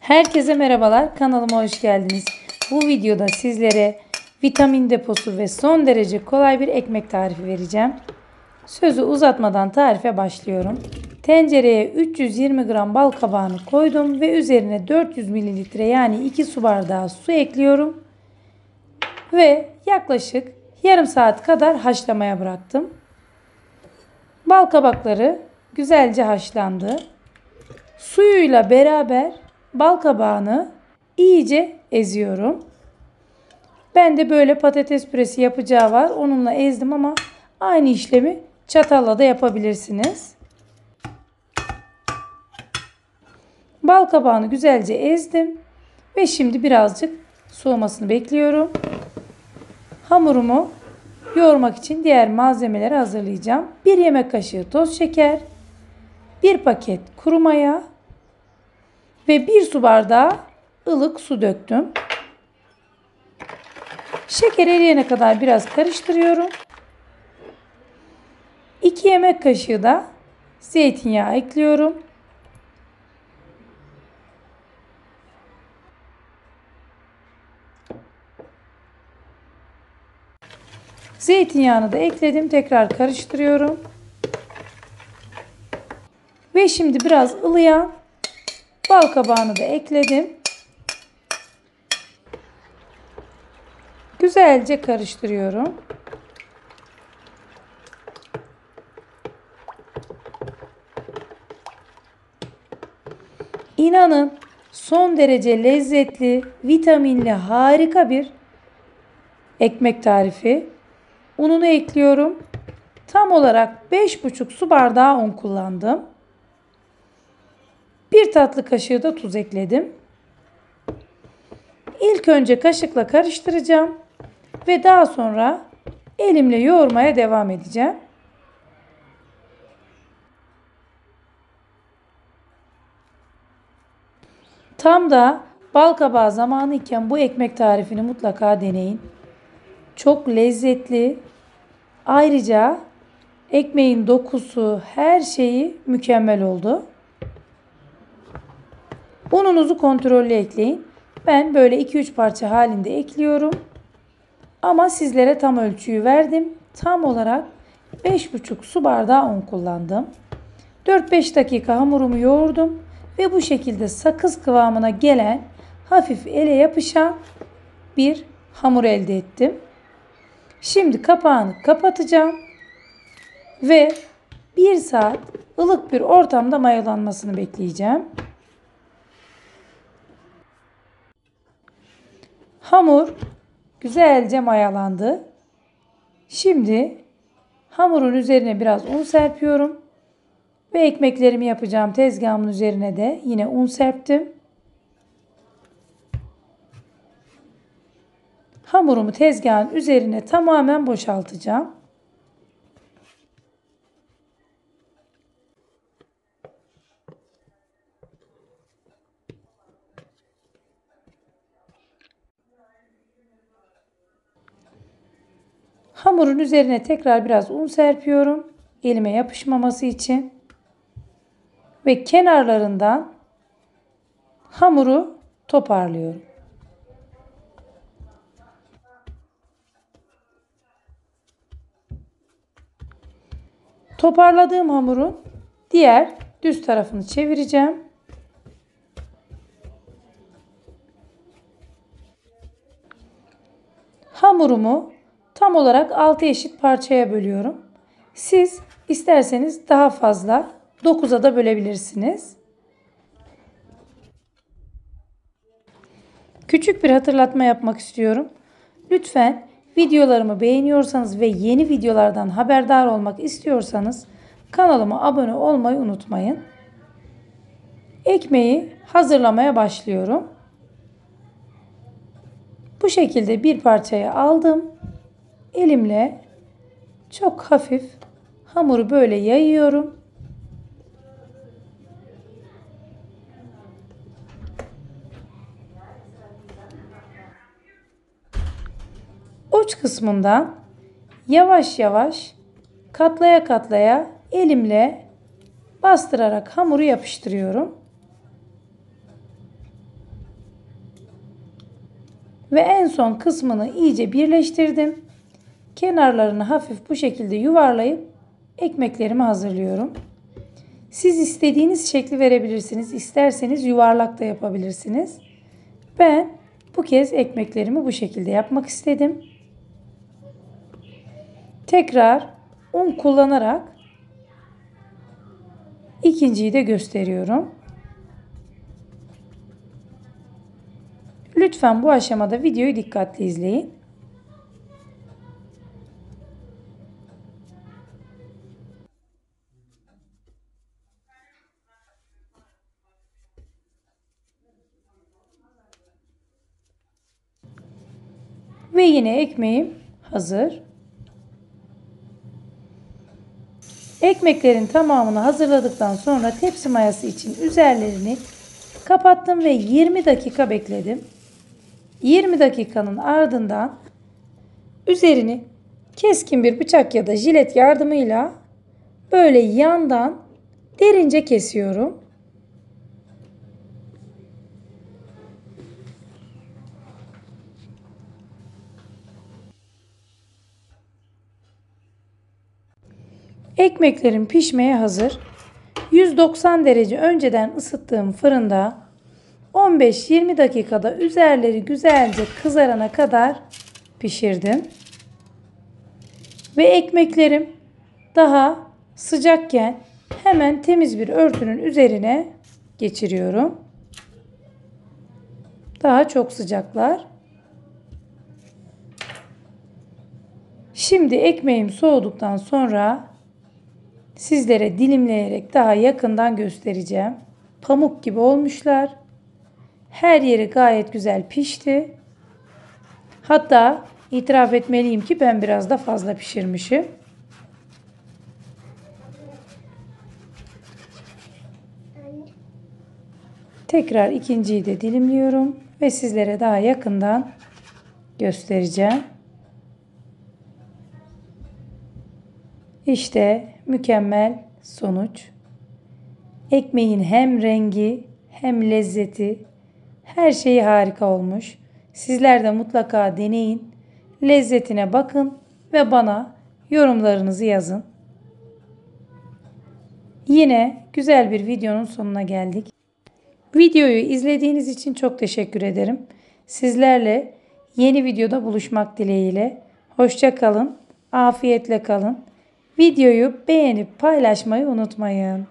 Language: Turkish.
Herkese merhabalar, kanalıma hoş geldiniz. Bu videoda sizlere vitamin deposu ve son derece kolay bir ekmek tarifi vereceğim. Sözü uzatmadan tarife başlıyorum. Tencereye 320 gram bal kabağını koydum ve üzerine 400 mililitre yani 2 su bardağı su ekliyorum. Ve yaklaşık yarım saat kadar haşlamaya bıraktım. Bal kabakları güzelce haşlandı. Suyuyla beraber bal kabağını iyice eziyorum. Ben de böyle patates püresi yapacağı var. Onunla ezdim ama aynı işlemi çatalla da yapabilirsiniz. Bal kabağını güzelce ezdim. Ve şimdi birazcık soğumasını bekliyorum. Hamurumu yoğurmak için diğer malzemeleri hazırlayacağım. 1 yemek kaşığı toz şeker, 1 paket kuru maya ve 1 su bardağı ılık su döktüm. Şeker eriyene kadar biraz karıştırıyorum. 2 yemek kaşığı da zeytinyağı ekliyorum. Zeytinyağını da ekledim. Tekrar karıştırıyorum. Ve şimdi biraz ılıyan bal kabağını da ekledim. Güzelce karıştırıyorum. İnanın son derece lezzetli, vitaminli, harika bir ekmek tarifi. Ununu ekliyorum. Tam olarak 5,5 su bardağı un kullandım. 1 tatlı kaşığı da tuz ekledim. İlk önce kaşıkla karıştıracağım ve daha sonra elimle yoğurmaya devam edeceğim. Tam da bal kabağı zamanı iken bu ekmek tarifini mutlaka deneyin. Çok lezzetli. Ayrıca ekmeğin dokusu, her şeyi mükemmel oldu. Ununuzu kontrollü ekleyin. Ben böyle 2-3 parça halinde ekliyorum. Ama sizlere tam ölçüyü verdim. Tam olarak 5,5 su bardağı un kullandım. 4-5 dakika hamurumu yoğurdum. Ve bu şekilde sakız kıvamına gelen, hafif ele yapışan bir hamur elde ettim. Şimdi kapağını kapatacağım. Ve 1 saat ılık bir ortamda mayalanmasını bekleyeceğim. Hamur güzelce mayalandı. Şimdi hamurun üzerine biraz un serpiyorum. Ve ekmeklerimi yapacağım tezgahımın üzerine de yine un serptim. Hamurumu tezgahın üzerine tamamen boşaltacağım. Hamurun üzerine tekrar biraz un serpiyorum. Elime yapışmaması için. Ve kenarlarından hamuru toparlıyorum. Toparladığım hamurun diğer düz tarafını çevireceğim. Hamurumu tam olarak 6 eşit parçaya bölüyorum. Siz isterseniz daha fazla 9'a da bölebilirsiniz. Küçük bir hatırlatma yapmak istiyorum. Lütfen videolarımı beğeniyorsanız ve yeni videolardan haberdar olmak istiyorsanız kanalıma abone olmayı unutmayın. Ekmeği hazırlamaya başlıyorum. Bu şekilde bir parçayı aldım. Elimle çok hafif hamuru böyle yayıyorum. Uç kısmından yavaş yavaş katlaya katlaya elimle bastırarak hamuru yapıştırıyorum. Ve en son kısmını iyice birleştirdim. Kenarlarını hafif bu şekilde yuvarlayıp ekmeklerimi hazırlıyorum. Siz istediğiniz şekli verebilirsiniz. İsterseniz yuvarlak da yapabilirsiniz. Ben bu kez ekmeklerimi bu şekilde yapmak istedim. Tekrar un kullanarak ikinciyi de gösteriyorum. Lütfen bu aşamada videoyu dikkatli izleyin. Ve yine ekmeğim hazır. Ekmeklerin tamamını hazırladıktan sonra tepsi mayası için üzerlerini kapattım ve 20 dakika bekledim. 20 dakikanın ardından üzerini keskin bir bıçak ya da jilet yardımıyla böyle yandan derince kesiyorum. Ekmeklerim pişmeye hazır. 190 derece önceden ısıttığım fırında 15-20 dakikada üzerleri güzelce kızarana kadar pişirdim. Ve ekmeklerim daha sıcakken hemen temiz bir örtünün üzerine geçiriyorum. Daha çok sıcaklar. Şimdi ekmeğim soğuduktan sonra sizlere dilimleyerek daha yakından göstereceğim. Pamuk gibi olmuşlar. Her yeri gayet güzel pişti. Hatta itiraf etmeliyim ki ben biraz da fazla pişirmişim. Tekrar ikinciyi de dilimliyorum ve sizlere daha yakından göstereceğim. İşte mükemmel sonuç. Ekmeğin hem rengi hem lezzeti, her şeyi harika olmuş. Sizler de mutlaka deneyin. Lezzetine bakın ve bana yorumlarınızı yazın. Yine güzel bir videonun sonuna geldik. Videoyu izlediğiniz için çok teşekkür ederim. Sizlerle yeni videoda buluşmak dileğiyle. Hoşça kalın, afiyetle kalın. Videoyu beğenip paylaşmayı unutmayın.